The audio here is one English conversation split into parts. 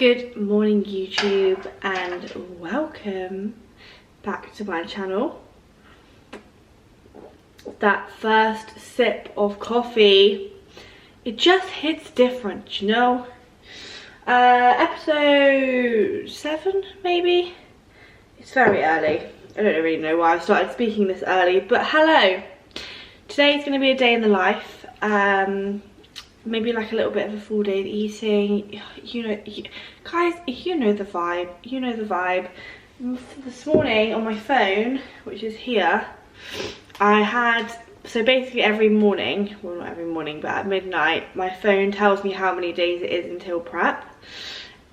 Good morning YouTube and welcome back to my channel. That first sip of coffee, it just hits different, you know. Episode 7 maybe. It's very early. I don't really know why I started speaking this early, but hello. Today's going to be a day in the life. Maybe like a little bit of a full day of eating. You know, guys, you know the vibe. You know the vibe. This morning on my phone, which is here, I had, so basically every morning, well not every morning, but at midnight, my phone tells me how many days it is until prep.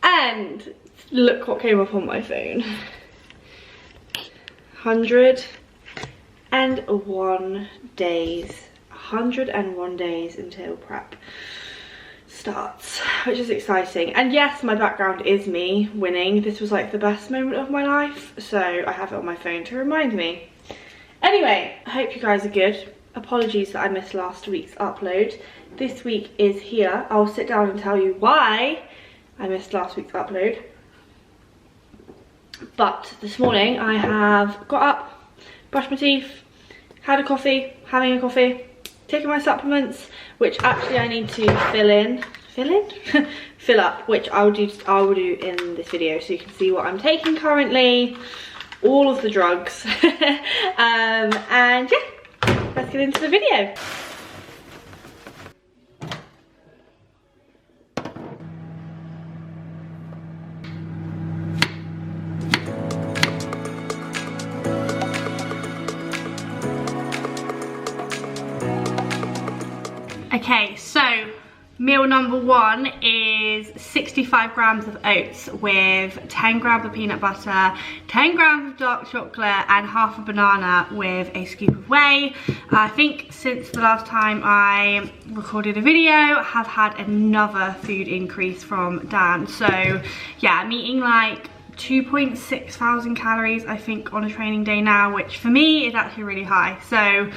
And look what came up on my phone. 101 days. 101 days until prep starts, which is exciting. And yes, my background is me winning. This was like the best moment of my life, so I have it on my phone to remind me. Anyway, I hope you guys are good. Apologies that I missed last week's upload. This week is here. I'll sit down and tell you why I missed last week's upload. But this morning I have got up, brushed my teeth, had a coffee, having a coffee, taking my supplements, which actually I need to fill up, which I will do in this video, so you can see what I'm taking currently, all of the drugs, and yeah, let's get into the video. Okay, so meal number one is 65 grams of oats with 10 grams of peanut butter, 10 grams of dark chocolate and half a banana with a scoop of whey. I think since the last time I recorded a video, I have had another food increase from Dan. So yeah, I'm eating like 2.6 thousand calories I think on a training day now, which for me is actually really high. So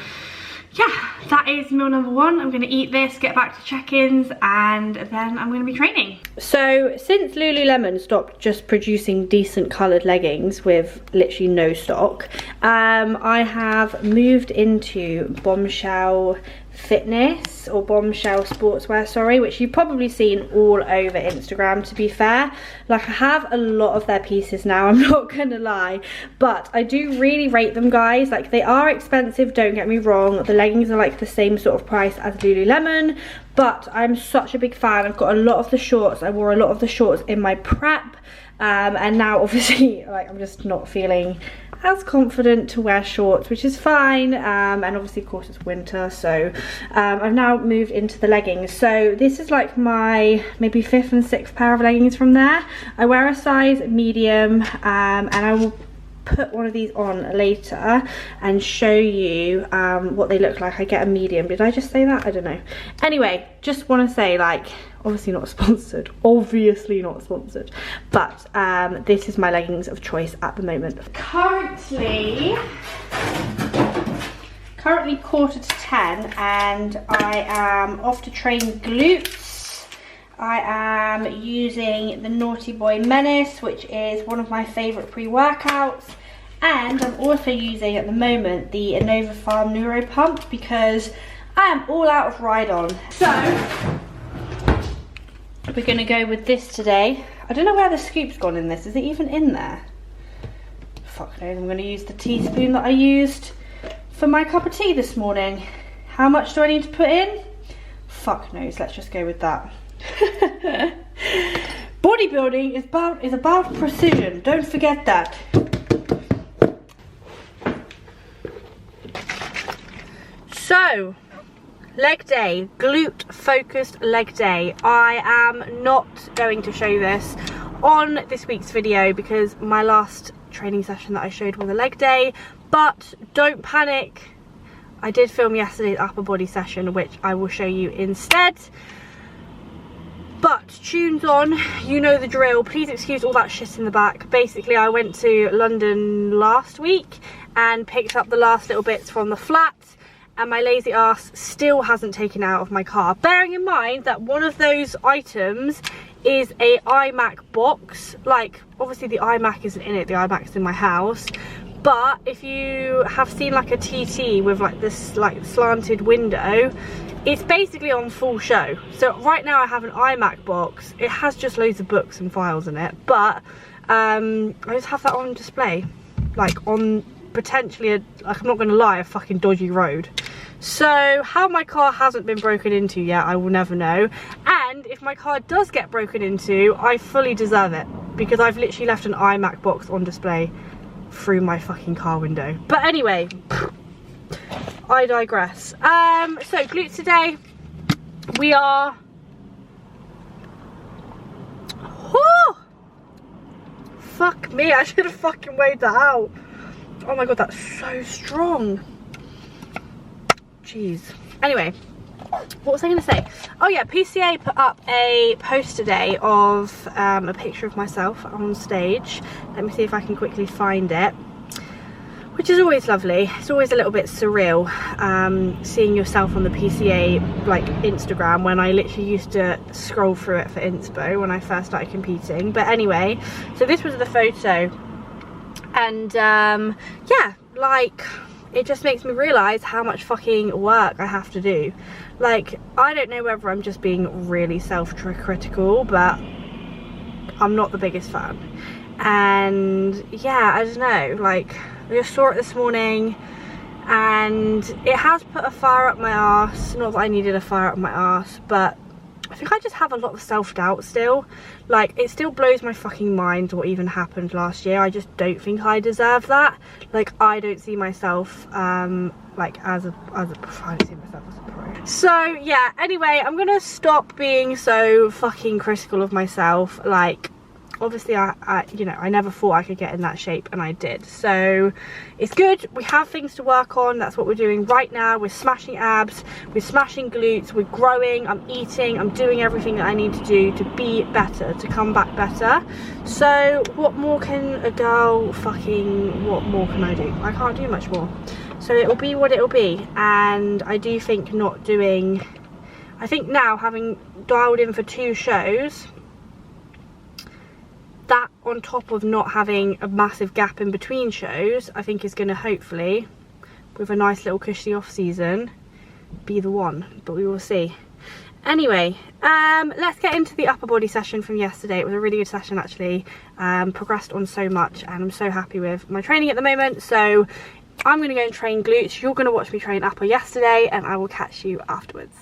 yeah, that is meal number one. I'm going to eat this, get back to check-ins, and then I'm going to be training. So since Lululemon stopped just producing decent coloured leggings with literally no stock, I have moved into Bombshell Fitness, or Bombshell Sportswear, sorry, which you've probably seen all over Instagram, to be fair. Like, I have a lot of their pieces now, I'm not gonna lie, but I do really rate them, guys. Like, they are expensive, don't get me wrong. The leggings are like the same sort of price as Lululemon, but I'm such a big fan. I've got a lot of the shorts. I wore a lot of the shorts in my prep, and now obviously like I'm just not feeling as confident to wear shorts, which is fine, and obviously of course it's winter, so I've now moved into the leggings. So this is like my maybe 5th and 6th pair of leggings from there. I wear a size medium, and I will put one of these on later and show you what they look like. I get a medium. Did I just say that? I don't know. Anyway, just want to say, like, obviously not sponsored, obviously not sponsored, but this is my leggings of choice at the moment. Currently 9:45 and I am off to train glutes. I am using the Naughty Boy Menace, which is one of my favourite pre-workouts, and I'm also using at the moment the Innova Farm Neuro Pump because I am all out of ride-on. So we're going to go with this today. I don't know where the scoop's gone in this. Is it even in there? Fuck knows. I'm going to use the teaspoon that I used for my cup of tea this morning. How much do I need to put in? Fuck knows. Let's just go with that. Bodybuilding is about precision. Don't forget that. So, leg day, glute focused leg day. I am not going to show this on this week's video because my last training session that I showed was a leg day, but don't panic. I did film yesterday's upper body session, which I will show you instead. But tunes on, you know the drill. Please excuse all that shit in the back. Basically, I went to London last week and picked up the last little bits from the flat, and my lazy ass still hasn't taken out of my car. Bearing in mind that one of those items is a iMac box. Like, obviously the iMac isn't in it, the iMac's in my house. But if you have seen like a TT with like this like slanted window, it's basically on full show. So right now I have an iMac box. It has just loads of books and files in it, but I just have that on display, like on potentially like, I'm not gonna lie, a fucking dodgy road. So how my car hasn't been broken into yet, I will never know. And if my car does get broken into, I fully deserve it, because I've literally left an iMac box on display through my fucking car window. But anyway, I digress. So glutes today, we are, oh, fuck me, I should have fucking weighed that out. Oh my god, that's so strong. Jeez. Anyway, what was I going to say? Oh yeah, PCA put up a post today of a picture of myself on stage. Let me see if I can quickly find it. Which is always lovely. It's always a little bit surreal seeing yourself on the PCA like Instagram, when I literally used to scroll through it for inspo when I first started competing. But anyway, so this was the photo, and yeah, like, it just makes me realise how much fucking work I have to do. Like, I don't know whether I'm just being really self-critical, but I'm not the biggest fan. And yeah, I don't know, like, I just saw it this morning and it has put a fire up my arse. Not that I needed a fire up my arse, but I think I just have a lot of self-doubt still. Like, it still blows my fucking mind what even happened last year. I just don't think I deserve that. Like, I don't see myself like as a I don't see myself as a pro. So yeah, anyway, I'm gonna stop being so fucking critical of myself. Like, obviously I you know, I never thought I could get in that shape, and I did. So it's good, we have things to work on. That's what we're doing right now. We're smashing abs, we're smashing glutes, we're growing, I'm eating, I'm doing everything that I need to do to be better, to come back better. So what more can a girl fucking, what more can I do? I can't do much more. So it will be what it will be. And I do think not doing, I think now, having dialed in for 2 shows, that on top of not having a massive gap in between shows, I think is going to hopefully, with a nice little cushy off season, be the one. But we will see. Anyway, let's get into the upper body session from yesterday. It was a really good session actually. Progressed on so much, and I'm so happy with my training at the moment. So I'm going to go and train glutes. You're going to watch me train upper yesterday, and I will catch you afterwards.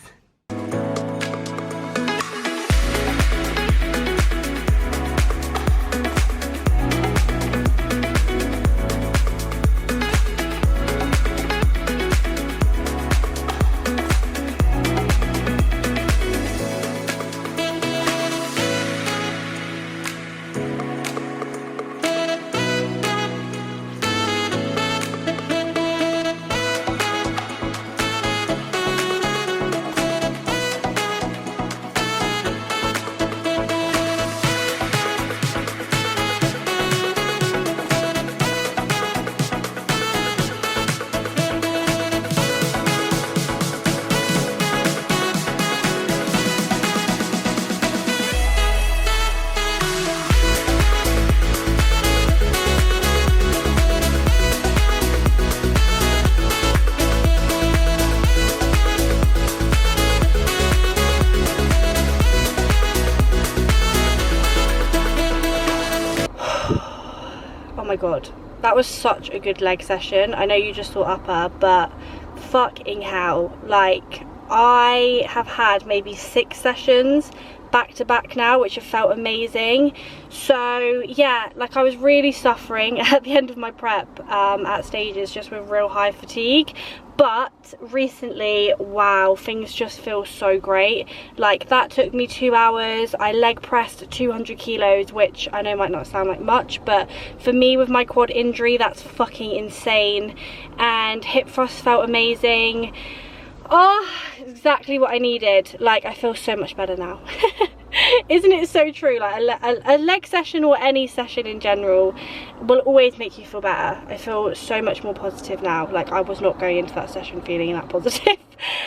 Oh my god, that was such a good leg session. I know you just saw upper, but fucking hell, like, I have had maybe 6 sessions back to back now, which have felt amazing. So yeah, like, I was really suffering at the end of my prep at stages, just with real high fatigue. But recently, wow, things just feel so great. Like, that took me 2 hours. I leg pressed 200 kilos, which I know might not sound like much, but for me with my quad injury, that's fucking insane. And hip thrust felt amazing. Oh, exactly what I needed. Like, I feel so much better now. Isn't it so true? Like, a leg session, or any session in general, will always make you feel better. I feel so much more positive now. Like, I was not going into that session feeling that positive.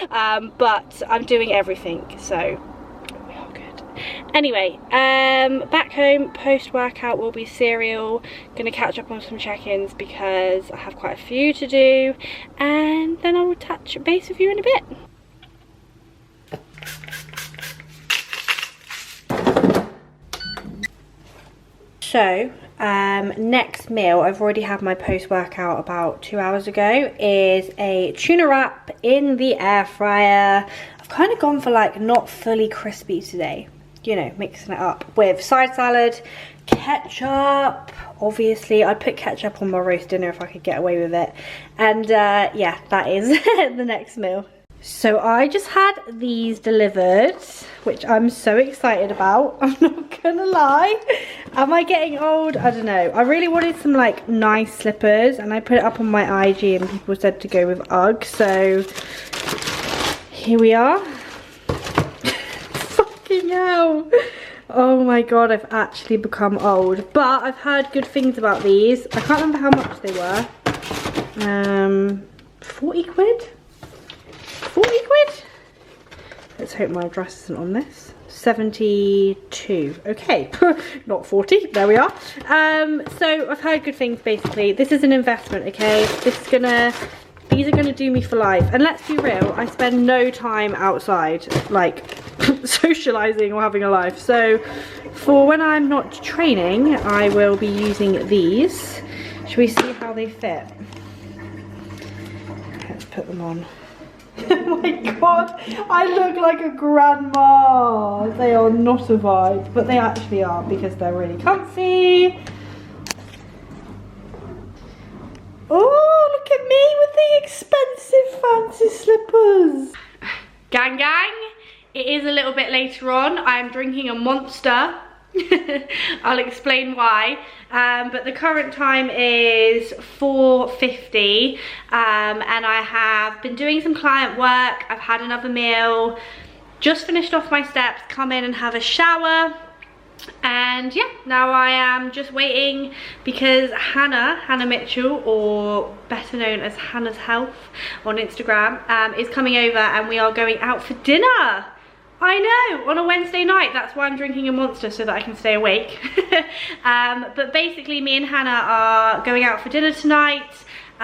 But I'm doing everything, so we are good. Anyway, back home, post-workout will be cereal. Gonna catch up on some check-ins because I have quite a few to do, and then I will touch base with you in a bit. So, next meal, I've already had my post-workout about 2 hours ago, is a tuna wrap in the air fryer. I've kind of gone for like not fully crispy today. You know, mixing it up with side salad, ketchup. Obviously, I'd put ketchup on my roast dinner if I could get away with it. And yeah, that is the next meal. So I just had these delivered, which I'm so excited about. I'm not gonna lie. Am I getting old? I don't know. I really wanted some like nice slippers, and I put it up on my IG and people said to go with UGG. So here we are. Hell. Oh my god, I've actually become old, but I've heard good things about these. I can't remember how much they were. 40 quid? 40 quid? Let's hope my address isn't on this. 72. Okay, not 40. There we are. So I've heard good things basically. This is an investment, okay? These are gonna do me for life. And let's be real, I spend no time outside, like socializing or having a life. So for when I'm not training, I will be using these. Should we see how they fit? Let's put them on. Oh my god, I look like a grandma. They are not a vibe, but they actually are because they're really comfy. Oh, look at me with the expensive fancy slippers. Gang gang, it is a little bit later on. I'm drinking a Monster. I'll explain why. But the current time is 4:50, and I have been doing some client work. I've had another meal, just finished off my steps, come in and have a shower. And yeah, now I am just waiting because Hannah Mitchell, or better known as Hannah's Health on Instagram, is coming over and we are going out for dinner. I know, on a Wednesday night. That's why I'm drinking a Monster, so that I can stay awake. But basically me and Hannah are going out for dinner tonight.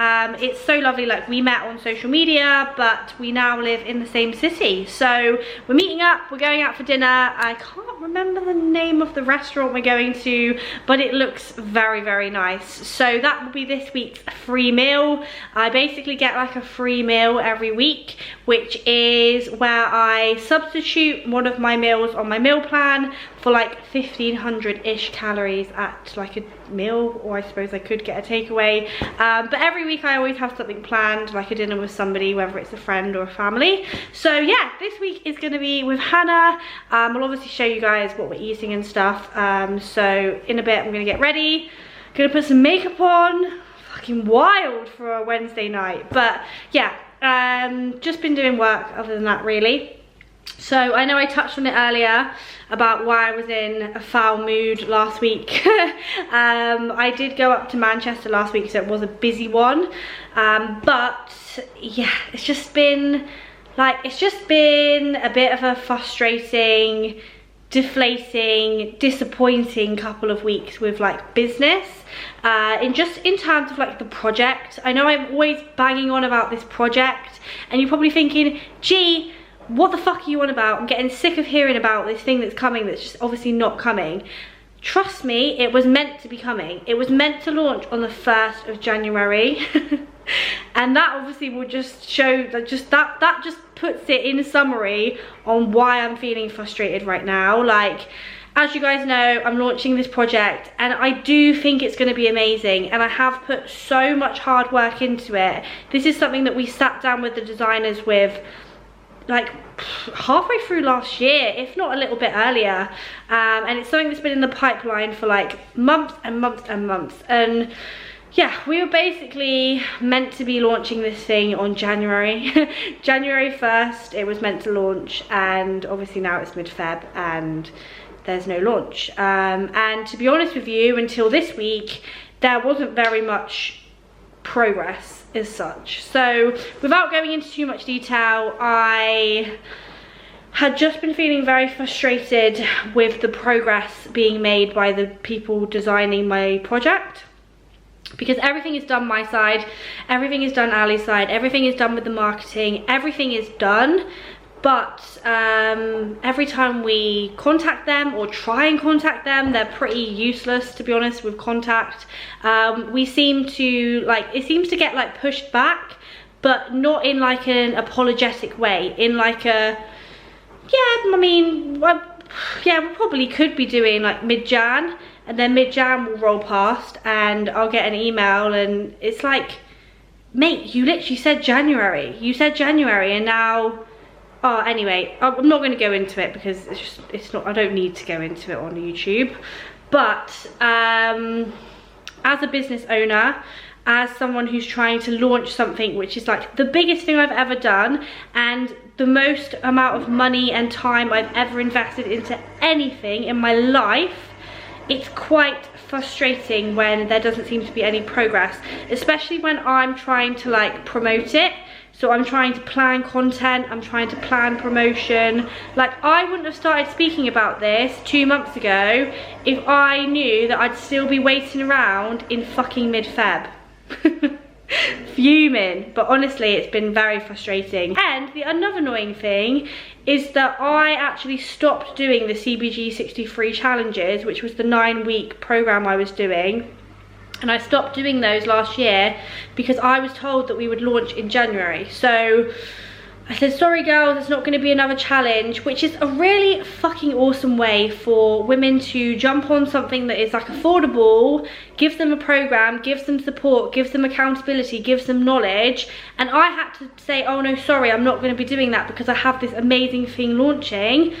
It's so lovely, like we met on social media, but we now live in the same city. So we're meeting up, we're going out for dinner. I can't remember the name of the restaurant we're going to, but it looks very, very nice. So that will be this week's free meal. I basically get like a free meal every week, which is where I substitute one of my meals on my meal plan for like 1500-ish calories at like a meal, or I suppose I could get a takeaway. But every week I always have something planned, like a dinner with somebody, whether it's a friend or a family. So yeah, this week is going to be with Hannah. I'll obviously show you guys what we're eating and stuff. So in a bit I'm going to get ready, gonna put some makeup on. Fucking wild for a Wednesday night. But yeah, just been doing work other than that really. So I know I touched on it earlier about why I was in a foul mood last week. I did go up to Manchester last week, so it was a busy one. But yeah, it's just been a bit of a frustrating, deflating, disappointing couple of weeks with like business. In terms of like the project. I know I'm always banging on about this project, and you're probably thinking, gee, what the fuck are you on about? I'm getting sick of hearing about this thing that's coming that's just obviously not coming. Trust me, it was meant to be coming. It was meant to launch on the 1st of January. And that obviously will just show that that just puts it in summary on why I'm feeling frustrated right now. Like, as you guys know, I'm launching this project and I do think it's going to be amazing, and I have put so much hard work into it. This is something that we sat down with the designers with like halfway through last year, if not a little bit earlier, and it's something that's been in the pipeline for like months and months and months. And yeah, we were basically meant to be launching this thing on January 1st it was meant to launch, and obviously now it's mid-Feb and there's no launch. And to be honest with you, until this week there wasn't very much progress as such. So without going into too much detail, I had just been feeling very frustrated with the progress being made by the people designing my project, because everything is done my side, everything is done Ali's side, everything is done with the marketing, everything is done, but every time we contact them or try and contact them, they're pretty useless, to be honest, with contact. We seem to, like, it seems to get like pushed back, but not in like an apologetic way, in like a, yeah, I mean, well, yeah, we probably could be doing like mid-Jan, and then mid-Jan will roll past and I'll get an email and it's like, mate, you literally said January. You said January and now, oh, anyway, I'm not going to go into it because it's just, it's not, I don't need to go into it on YouTube. But as a business owner, as someone who's trying to launch something which is like the biggest thing I've ever done and the most amount of money and time I've ever invested into anything in my life, it's quite frustrating when there doesn't seem to be any progress, especially when I'm trying to like promote it. So I'm trying to plan content, I'm trying to plan promotion. Like, I wouldn't have started speaking about this 2 months ago if I knew that I'd still be waiting around in fucking mid-Feb. Fuming. But honestly, it's been very frustrating. And the another annoying thing is that I actually stopped doing the CBG 63 challenges, which was the 9-week program I was doing. And I stopped doing those last year because I was told that we would launch in January. So I said, sorry girls, there's not going to be another challenge, which is a really fucking awesome way for women to jump on something that is like affordable, gives them a program, gives them support, gives them accountability, gives them knowledge. And I had to say, oh no, sorry, I'm not going to be doing that because I have this amazing thing launching.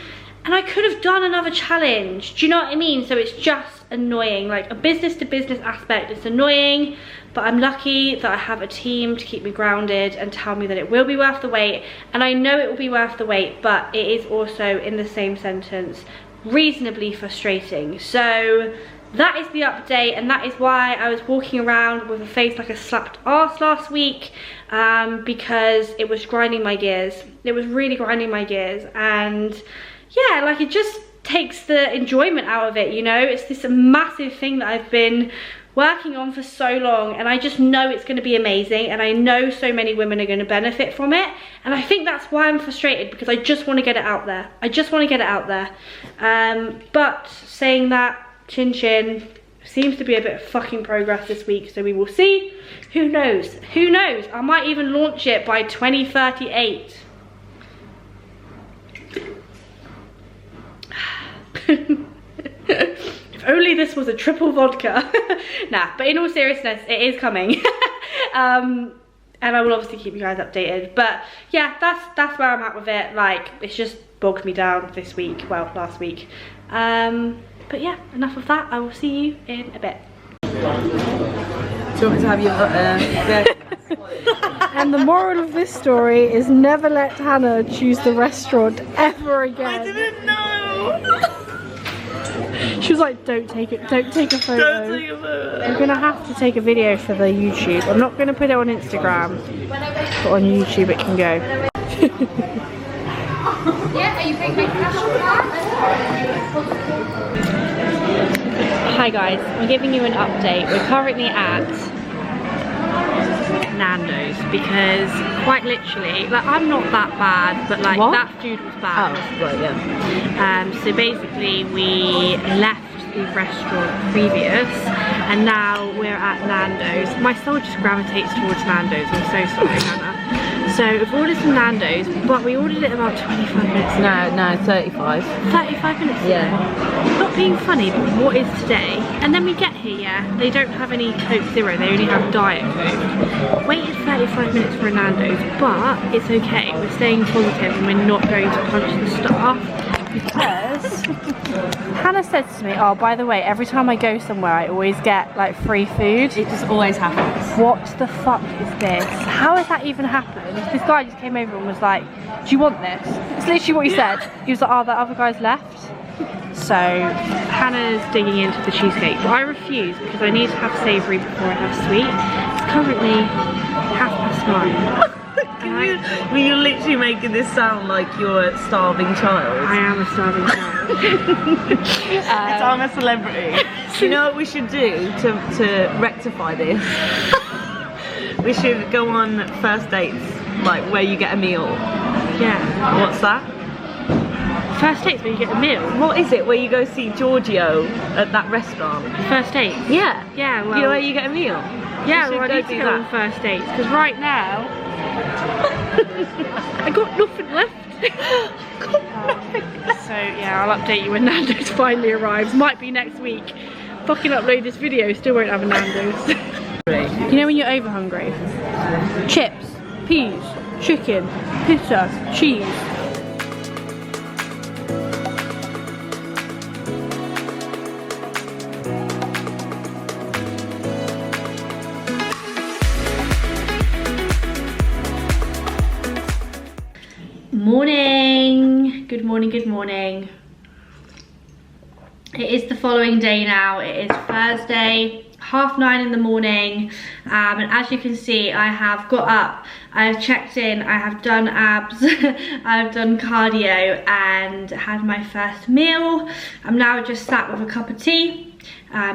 And I could have done another challenge. Do you know what I mean? So it's just annoying. Like, a business to business aspect, it's annoying, but I'm lucky that I have a team to keep me grounded and tell me that it will be worth the wait. And I know it will be worth the wait, but it is also, in the same sentence, reasonably frustrating. So that is the update, and that is why I was walking around with a face like a slapped arse last week, because it was grinding my gears. It was really grinding my gears, and yeah, like, it just takes the enjoyment out of it, you know? It's this massive thing that I've been working on for so long, and I just know it's going to be amazing, and I know so many women are going to benefit from it, and I think that's why I'm frustrated, because I just want to get it out there. I just want to get it out there. But saying that, chin chin, seems to be a bit of fucking progress this week, so we will see. Who knows? Who knows? I might even launch it by 2038. If only this was a triple vodka. Nah, but in all seriousness, it is coming. And I will obviously keep you guys updated. But yeah, that's where I'm at with it. Like, it's just bogged me down this week, well, last week. But yeah, enough of that. I will see you in a bit. Do you want me to have your And the moral of this story is never let Hannah choose the restaurant ever again. I didn't know. She was like, don't take it, don't take a photo. Don't take a photo. I'm gonna have to take a video for the YouTube. I'm not gonna put it on Instagram, but on YouTube it can go. Yeah, are you paying my cash on Hi guys, I'm giving you an update. We're currently at Nando's because quite literally, like, I'm not that bad, but like, what? that food was bad. Oh, right, yeah. So basically we left the restaurant previous and now we're at Nando's. My soul just gravitates towards Nando's. I'm so sorry, Hannah. So we've ordered some Nando's, but we ordered it about 25 minutes ago. No, 35. 35 minutes ago? Yeah. Not being funny, but what is today? And then we get here, yeah, they don't have any Coke Zero, they only have Diet Coke. Waited 35 minutes for a Nando's, but it's okay. We're staying positive and we're not going to punch the staff. Because Hannah said to me, oh, by the way, every time I go somewhere I always get like free food. It just always happens. What the fuck is this? How has that even happened? This guy just came over and was like, do you want this? It's literally what he said. He was like, oh, that other guy's left. So Hannah's digging into the cheesecake, but I refuse because I need to have savoury before I have sweet. It's currently 9:30. You're literally making this sound like you're a starving child. I am a starving child. I'm a celebrity. You know what we should do to rectify this? We should go on first dates, like where you get a meal. Yeah. What's that? First dates where you get a meal. What is it? Where you go see Giorgio at that restaurant? First dates? Yeah. Yeah, well. You know where you get a meal? Yeah, We should well, I need to do go that. on first dates because right now I got nothing left. So yeah, I'll update you when Nando's finally arrives. Might be next week. Fucking upload this video, still won't have a Nando's. You know when you're over hungry? Chips, peas, chicken, pizza, cheese. Morning, good morning, good morning. It is the following day now. It is Thursday, 9:30 in the morning, and as you can see, I have got up, I have checked in, I have done abs, I have done cardio and had my first meal. I'm now just sat with a cup of tea.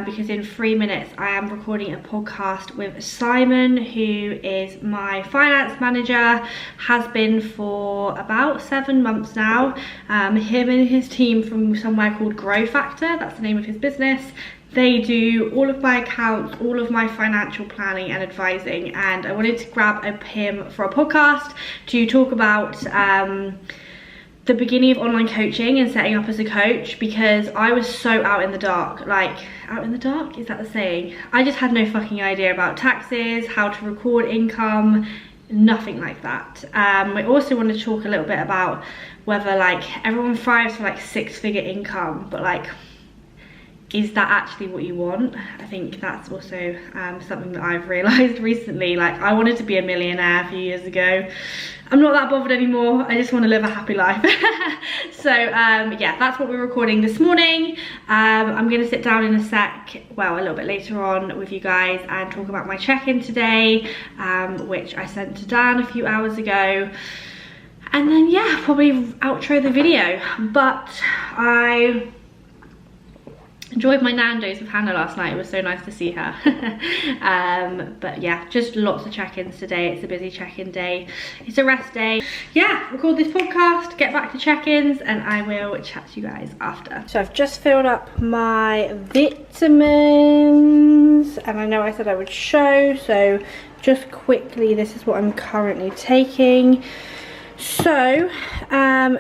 Because in 3 minutes I am recording a podcast with Simon, who is my finance manager, has been for about 7 months now. Him and his team from somewhere called Grow Factor, that's the name of his business. They do all of my accounts, all of my financial planning and advising, and I wanted to grab him for a podcast to talk about the beginning of online coaching and setting up as a coach, because I was so out in the dark. Like, out in the dark? Is that the saying? I just had no fucking idea about taxes, how to record income, nothing like that. We also want to talk a little bit about whether like everyone thrives for like 6-figure income, but like, is that actually what you want? I think that's also something that I've realized recently. Like, I wanted to be a millionaire a few years ago. I'm not that bothered anymore. I just want to live a happy life. So yeah, that's what we're recording this morning. I'm gonna sit down in a sec, well, a little bit later on with you guys, and talk about my check-in today, which I sent to Dan a few hours ago. And then yeah, probably outro the video. But I enjoyed my Nando's with Hannah last night. It was so nice to see her. But yeah, just lots of check-ins today. It's a busy check-in day. It's a rest day. Yeah, record this podcast, get back to check-ins, and I will chat to you guys after. So I've just filled up my vitamins, and I know I said I would show, so just quickly, this is what I'm currently taking. So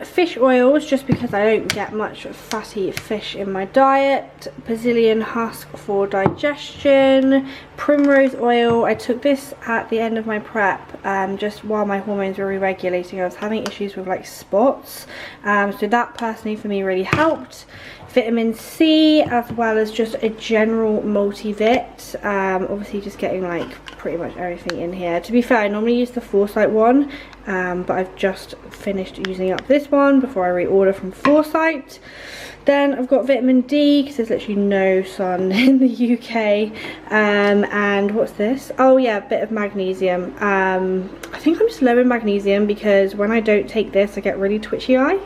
fish oils, just because I don't get much fatty fish in my diet. Brazilian husk for digestion. Primrose oil, I took this at the end of my prep, just while my hormones were re-regulating. I was having issues with like spots, so that personally for me really helped. Vitamin C, as well as just a general multivit. Obviously just getting like pretty much everything in here. To be fair, I normally use the Foresight one, but I've just finished using up this one before I reorder from Foresight. Then I've got vitamin D, because there's literally no sun in the UK. And what's this? Oh yeah, a bit of magnesium. I think I'm just low in magnesium, because when I don't take this I get really twitchy eye.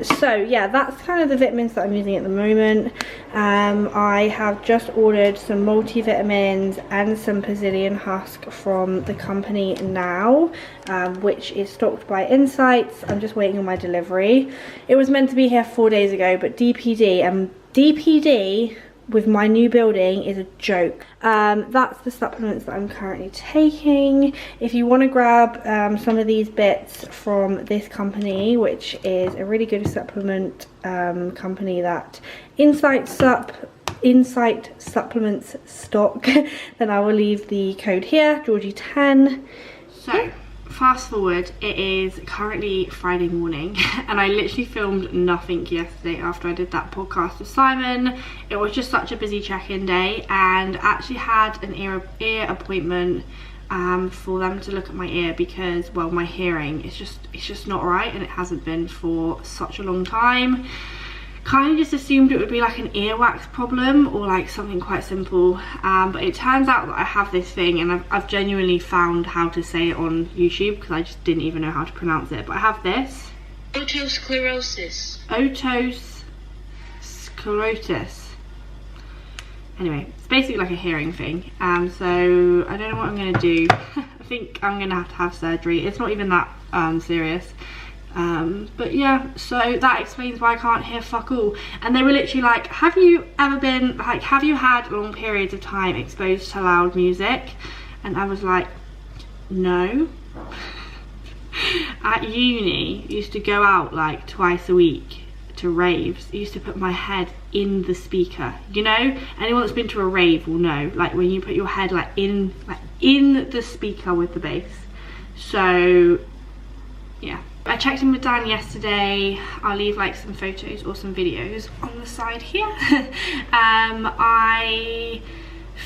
So yeah, that's kind of the vitamins that I'm using at the moment. I have just ordered some multivitamins and some Brazilian husk from the company now, which is stocked by Insights. I'm just waiting on my delivery. It was meant to be here 4 days ago, but DPD with my new building is a joke. That's the supplements that I'm currently taking. If you want to grab some of these bits from this company, which is a really good supplement company that Insight Supplements stock, then I will leave the code here, Georgie10. So fast forward, it is currently Friday morning, and I literally filmed nothing yesterday after I did that podcast with Simon. It was just such a busy check-in day, and actually had an ear appointment for them to look at my ear, because, well, my hearing is just not right, and it hasn't been for such a long time. kind of just assumed it would be like an earwax problem or like something quite simple, but it turns out that I have this thing, and I've genuinely found how to say it on YouTube because I just didn't even know how to pronounce it. But I have this otosclerosis. Anyway, it's basically like a hearing thing. So I don't know what I'm gonna do. I think I'm gonna have to have surgery. It's not even that serious. But yeah, so that explains why I can't hear fuck all. And they were literally like, have you ever been, like, have you had long periods of time exposed to loud music? And I was like, no. At uni, I used to go out like twice a week to raves. I used to put my head in the speaker, you know? Anyone that's been to a rave will know, like when you put your head like in the speaker with the bass. So yeah, I checked in with Dan yesterday. I'll leave like some photos or some videos on the side here. I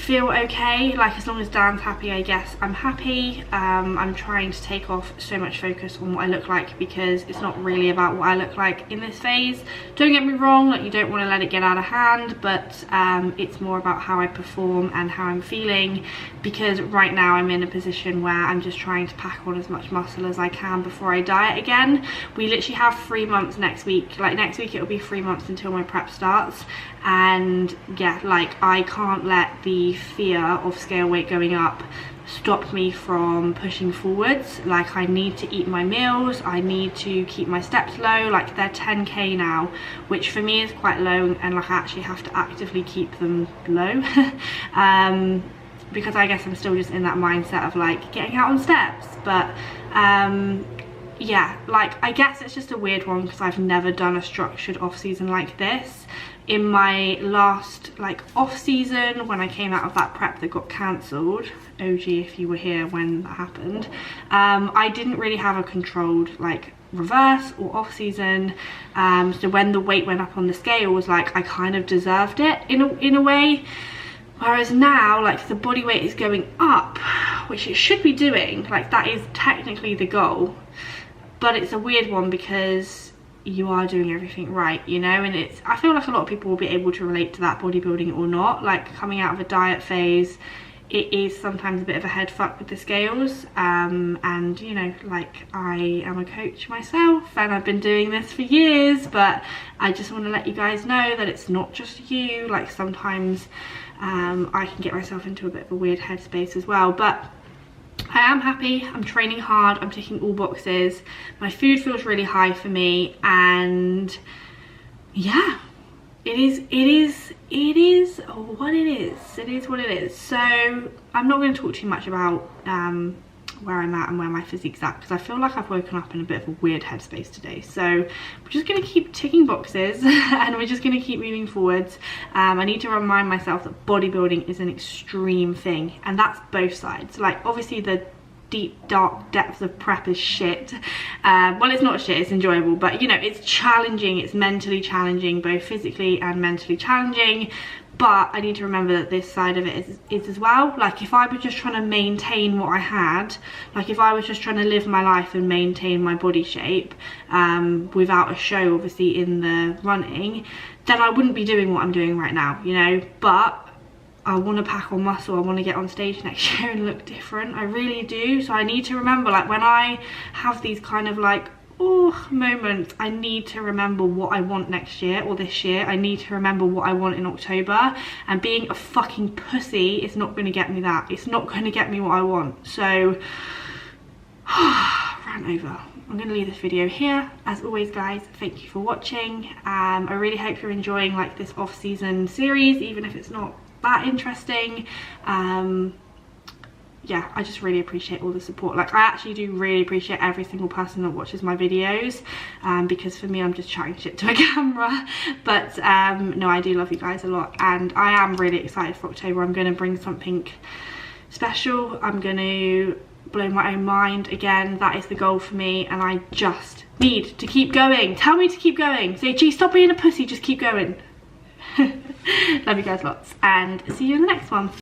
feel okay, like as long as Dan's happy, I guess I'm happy. I'm trying to take off so much focus on what I look like because it's not really about what I look like in this phase. Don't get me wrong, like you don't want to let it get out of hand, but it's more about how I perform and how I'm feeling, because right now I'm in a position where I'm just trying to pack on as much muscle as I can before I diet again. We literally have 3 months next week. Like next week it'll be 3 months until my prep starts, and yeah, like I can't let the fear of scale weight going up stop me from pushing forwards. Like I need to eat my meals, I need to keep my steps low. Like they're 10k now, which for me is quite low, and like I actually have to actively keep them low. Because I guess I'm still just in that mindset of like getting out on steps. But yeah, like I guess it's just a weird one because I've never done a structured off season like this. In my last like off season, when I came out of that prep that got cancelled, OG if you were here when that happened, I didn't really have a controlled like reverse or off season. So when the weight went up on the scale, was like I kind of deserved it in a way. Whereas now, like the body weight is going up, which it should be doing, like that is technically the goal, but it's a weird one because you are doing everything right, you know, and it's, I feel like a lot of people will be able to relate to that, bodybuilding or not. Like coming out of a diet phase, it is sometimes a bit of a head fuck with the scales, and you know, like I am a coach myself and I've been doing this for years, but I just want to let you guys know that it's not just you. Like sometimes I can get myself into a bit of a weird headspace as well, but I am happy. I'm training hard, I'm ticking all boxes, my food feels really high for me, and yeah, it is what it is. So I'm not going to talk too much about where I'm at and where my physique's at, because I feel like I've woken up in a bit of a weird headspace today. So we're just going to keep ticking boxes and we're just going to keep moving forwards. I need to remind myself that bodybuilding is an extreme thing, and that's both sides. Like obviously the deep dark depths of prep is shit. Well, it's not shit, it's enjoyable, but you know, it's challenging, it's mentally challenging, both physically and mentally challenging. But I need to remember that this side of it is as well. Like if I was just trying to maintain what I had, like if I was just trying to live my life and maintain my body shape without a show obviously in the running, then I wouldn't be doing what I'm doing right now, you know. But I want to pack on muscle, I want to get on stage next year and look different, I really do. So I need to remember, like when I have these kind of like moments, I need to remember what I want next year or this year. I need to remember what I want in October, and being a fucking pussy is not going to get me that. It's not going to get me what I want. So rant over. I'm going to leave this video here. As always guys, thank you for watching. I really hope you're enjoying like this off-season series, even if it's not that interesting. Yeah, I just really appreciate all the support. Like I actually do really appreciate every single person that watches my videos, because for me I'm just chatting shit to a camera, but no, I do love you guys a lot, and I am really excited for October. I'm going to bring something special. I'm going to blow my own mind again. That is the goal for me, and I just need to keep going. Tell me to keep going. Say, gee, stop being a pussy, just keep going. Love you guys lots, and see you in the next one.